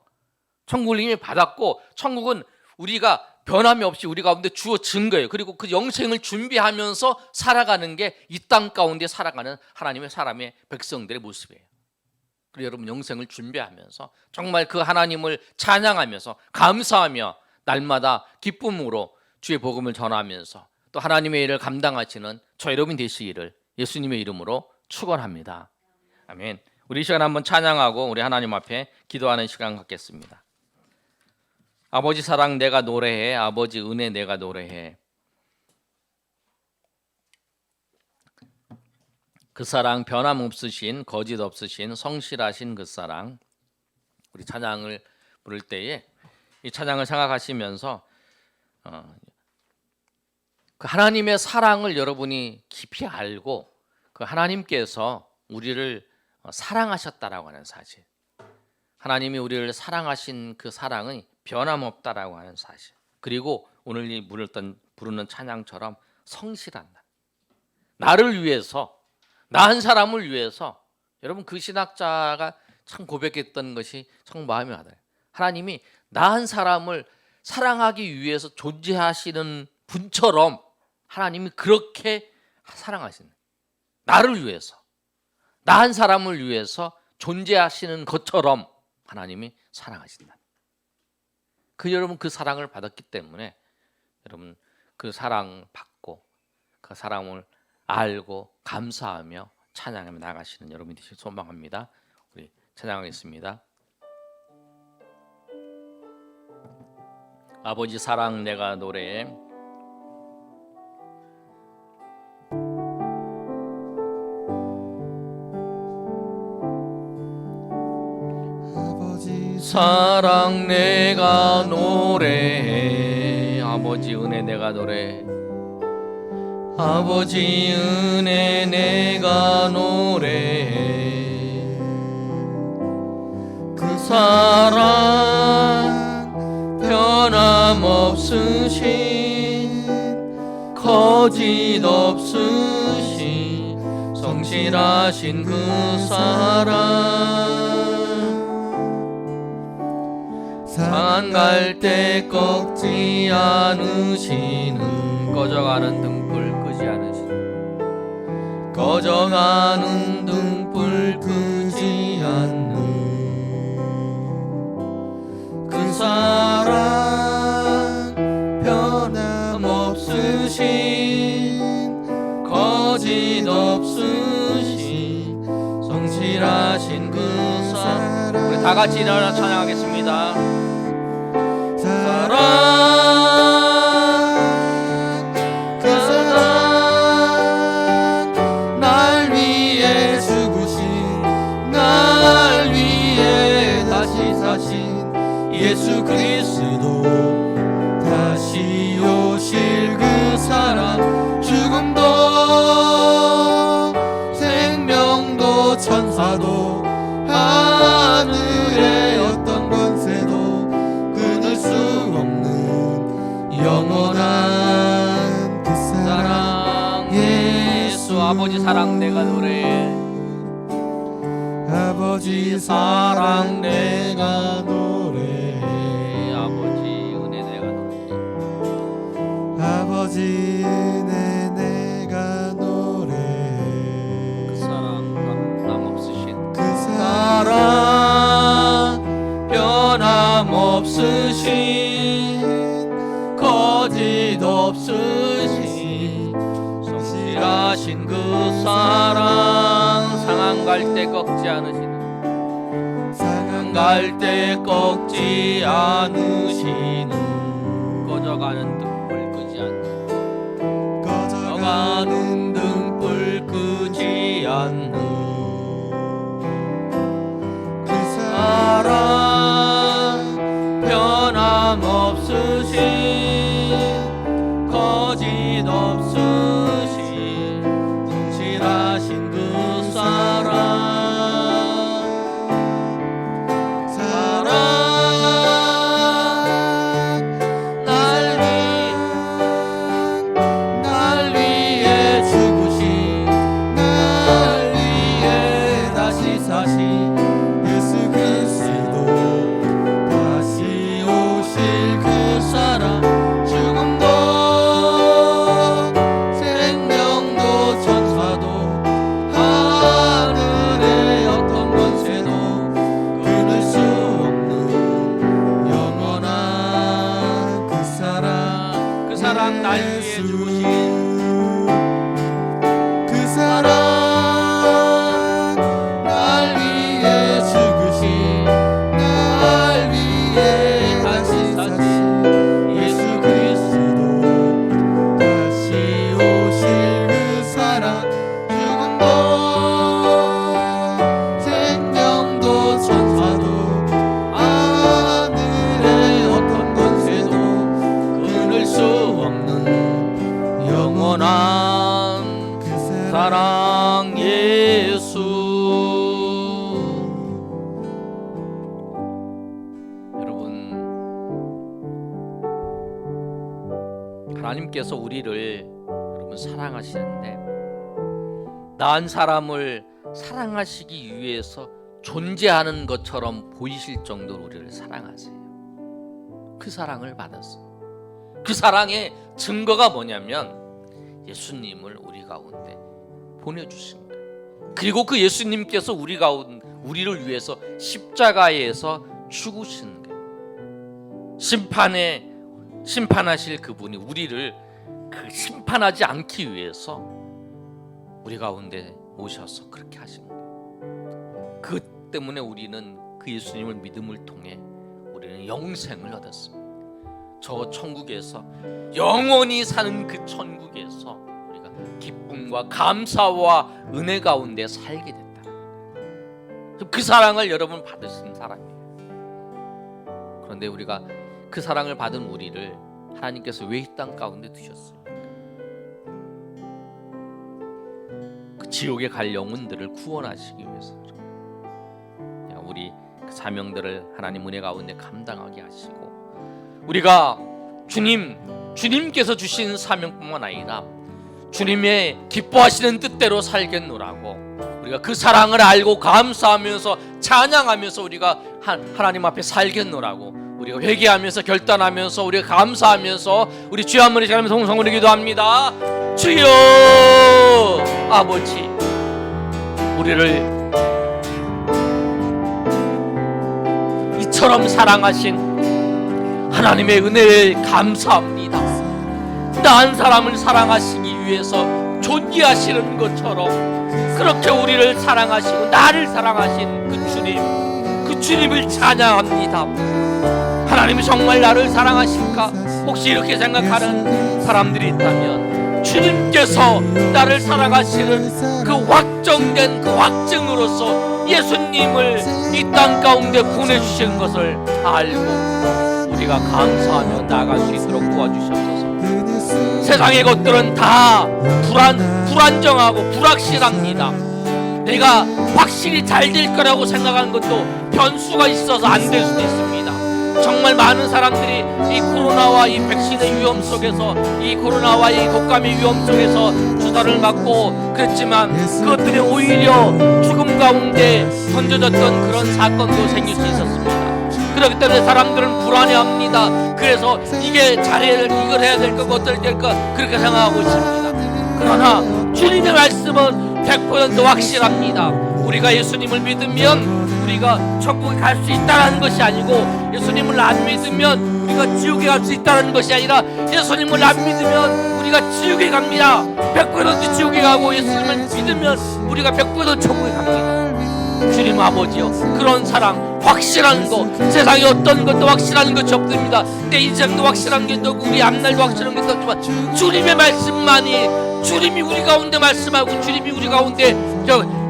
천국을 이미 받았고 천국은 우리가 변함이 없이 우리 가운데 주어진 거예요. 그리고 그 영생을 준비하면서 살아가는 게 이 땅 가운데 살아가는 하나님의 사람의 백성들의 모습이에요. 그리고 여러분 영생을 준비하면서 정말 그 하나님을 찬양하면서 감사하며 날마다 기쁨으로 주의 복음을 전하면서 또 하나님의 일을 감당하시는 저 여러분 되시기를 예수님의 이름으로 축원합니다. 아멘. 우리 이 시간 한번 찬양하고 우리 하나님 앞에 기도하는 시간 갖겠습니다. 아버지 사랑 내가 노래해, 아버지 은혜 내가 노래해. 그 사랑 변함없으신, 거짓 없으신, 성실하신 그 사랑. 우리 찬양을 부를 때에 이 찬양을 생각하시면서 그 하나님의 사랑을 여러분이 깊이 알고 그 하나님께서 우리를 사랑하셨다라고 하는 사실, 하나님이 우리를 사랑하신 그 사랑은 변함없다라고 하는 사실, 그리고 오늘 이 부르는 찬양처럼 성실한다. 나를 위해서, 나 한 사람을 위해서. 여러분 그 신학자가 참 고백했던 것이 참 마음이 와닿아요. 하나님이 나 한 사람을 사랑하기 위해서 존재하시는 분처럼 하나님이 그렇게 사랑하시는, 나를 위해서, 나 한 사람을 위해서 존재하시는 것처럼 하나님이 사랑하신다. 여러분 그 사랑을 받았기 때문에 여러분 그 사랑 받고 그 사랑을 알고 감사하며 찬양하며 나가시는 여러분이 되시길 소망합니다. 우리 찬양하겠습니다. 아버지 사랑 내가 노래해. 사랑 내가 노래해. 아버지 은혜 내가 노래해. 아버지 은혜 내가 노래해. 그 사랑 변함없으신, 거짓 없으신, 성실하신 그 사랑. 상한 갈 때 꺾지 않으시는, 꺼져가는 등불 끄지 않으시는, 꺼져가는 등불 끄지 않는 그 사랑 변함없으신, 거짓 없으신, 성실하신 그 사랑. 우리 다 같이 일어나 찬양하겠습니다. 사랑, 그 사랑, 날 위해 죽으신, 날 위해 다시 사신 예수 그리스도, 다시 오실 그 사랑. 죽음도 생명도 천사도 하늘의 어떤 권세도 끊을 수 없는 영원한 그 사랑. 예수 아버지 사랑 내가 노래해. 아버지 사랑 내가 노래해. 아버지 은혜 내가 노래해. 아버지 은혜 내가 노래해. 그 사랑 변함없으신, 그 사랑 변함없으신, 거짓 없으신, 성실하신 그 사랑. 상한 갈 때 꺾지 않으시는, 상한 갈 때 꺾지 않으시는, 꺼져가는 등불 끄지 않는, 꺼져가는 등불 끄지 않는 그 사랑 변함없으신, 거짓 없으신, 성실하신 그 사랑. 사랑 날 위해 죽으신, 영원한 사랑 예수. 여러분, 하나님께서 우리를 여러분 사랑하시는데 난 사람을 사랑하시기 위해서 존재하는 것처럼 보이실 정도로 우리를 사랑하세요. 그 사랑을 받았어요. 그 사랑의 증거가 뭐냐면 예수님을 우리 가운데 보내주신 거예요. 그리고 그 예수님께서 우리를 위해서 십자가에서 죽으신 거예요. 심판하실 그분이 우리를 그 심판하지 않기 위해서 우리 가운데 오셔서 그렇게 하신 거예요. 그 때문에 우리는 그 예수님을 믿음을 통해 우리는 영생을 얻었습니다. 저 천국에서 영원히 사는 그 천국에서 우리가 기쁨과 감사와 은혜 가운데 살게 됐다. 그 사랑을 여러분 받으신 사람이에요. 그런데 우리가 그 사랑을 받은 우리를 하나님께서 왜 이 땅 가운데 두셨습니까? 그 지옥에 갈 영혼들을 구원하시기 위해서. 우리 그 사명들을 하나님 은혜 가운데 감당하게 하시고 우리가 주님께서 주신 사명뿐만 아니라 주님의 기뻐하시는 뜻대로 살겠노라고 우리가 그 사랑을 알고 감사하면서 찬양하면서 우리가 하나님 앞에 살겠노라고 우리가 회개하면서 결단하면서 우리가 감사하면서 우리 주여 한번 시간에 성성으로 기도합니다. 주여 아버지, 우리를 이처럼 사랑하신 하나님의 은혜를 감사합니다. 나 한 사람을 사랑하시기 위해서 존귀하시는 것처럼 그렇게 우리를 사랑하시고 나를 사랑하신 그 주님을 찬양합니다. 하나님이 정말 나를 사랑하실까? 혹시 이렇게 생각하는 사람들이 있다면 주님께서 나를 사랑하시는 그 확정된 그 확증으로서 예수님을 이 땅 가운데 보내주신 것을 알고 우리가 감사하며 나아갈 수 있도록 도와주셔서 세상의 것들은 다 불안정하고 불확실합니다. 내가 확실히 잘 될 거라고 생각하는 것도 변수가 있어서 안 될 수도 있습니다. 정말 많은 사람들이 이 코로나와 이 백신의 위험 속에서 이 코로나와 이 독감의 위험 속에서 주사를 맞고 그랬지만 그것들이 오히려 죽음 가운데 던져졌던 그런 사건도 생길 수 있었습니다. 그렇기 때문에 사람들은 불안해합니다. 그래서 이게 잘해야 될, 이걸 해야 될 거, 어떨 될까 그렇게 생각하고 있습니다. 그러나 주님의 말씀은 100% 확실합니다. 우리가 예수님을 믿으면 우리가 천국에 갈 수 있다는 것이 아니고 예수님을 안 믿으면 우리가 지옥에 갈 수 있다는 것이 아니라 예수님을 안 믿으면 우리가 지옥에 갑니다. 100% 지옥에 가고 예수님을 믿으면 우리가 100% 천국에 갑니다. 주님 아버지요, 그런 사랑 확실한 거 세상에 어떤 것도 확실한 것이 없습니다. 내 인생도 확실한 게 없고 우리 앞날도 확실한 게 없지만 주님의 말씀만이 주님이 우리 가운데 말씀하고 주님이 우리 가운데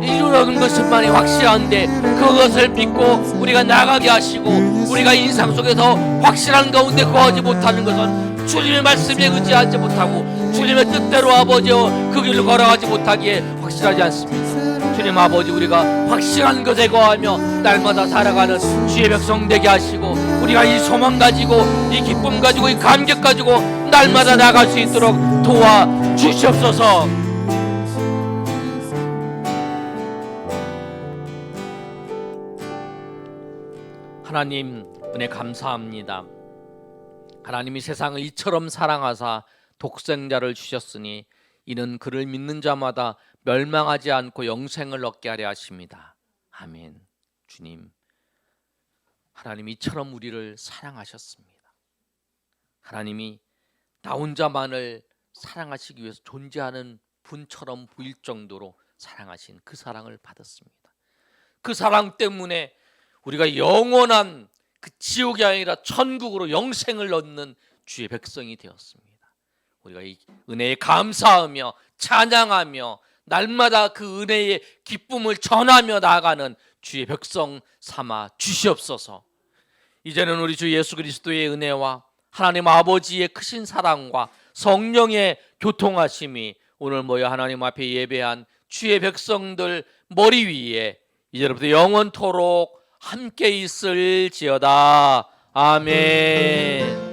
이루는 것만이 확실한데 그것을 믿고 우리가 나가게 하시고 우리가 인상 속에서 확실한 가운데 거하지 못하는 것은 주님의 말씀에 의지하지 못하고 주님의 뜻대로 아버지여 그 길로 걸어가지 못하기에 확실하지 않습니다. 주님 아버지, 우리가 확실한 것에 거하며 날마다 살아가는 주의 백성 되게 하시고 우리가 이 소망 가지고 이 기쁨 가지고 이 감격 가지고 날마다 나갈 수 있도록 도와주시옵소서. 하나님 은혜 감사합니다. 하나님이 세상을 이처럼 사랑하사 독생자를 주셨으니 이는 그를 믿는 자마다 멸망하지 않고 영생을 얻게 하려 하십니다. 아멘. 주님, 하나님이 이처럼 우리를 사랑하셨습니다. 하나님이 나 혼자만을 사랑하시기 위해서 존재하는 분처럼 보일 정도로 사랑하신 그 사랑을 받았습니다. 그 사랑 때문에 우리가 영원한 그 지옥이 아니라 천국으로 영생을 얻는 주의 백성이 되었습니다. 우리가 이 은혜에 감사하며 찬양하며 날마다 그 은혜의 기쁨을 전하며 나아가는 주의 백성 삼아 주시옵소서. 이제는 우리 주 예수 그리스도의 은혜와 하나님 아버지의 크신 사랑과 성령의 교통하심이 오늘 모여 하나님 앞에 예배한 주의 백성들 머리 위에 이제부터 영원토록 함께 있을지어다. 아멘.